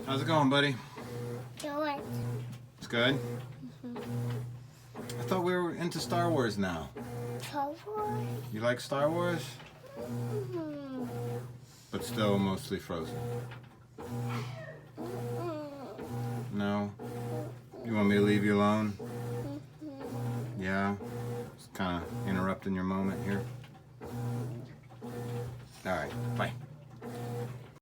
How's it going, buddy? Good. It's good? I thought we were into Star Wars now. Star Wars? You like Star Wars? Mm-hmm. But still mostly Frozen. No? You want me to leave you alone? Yeah? Just kind of interrupting your moment here. Alright, bye.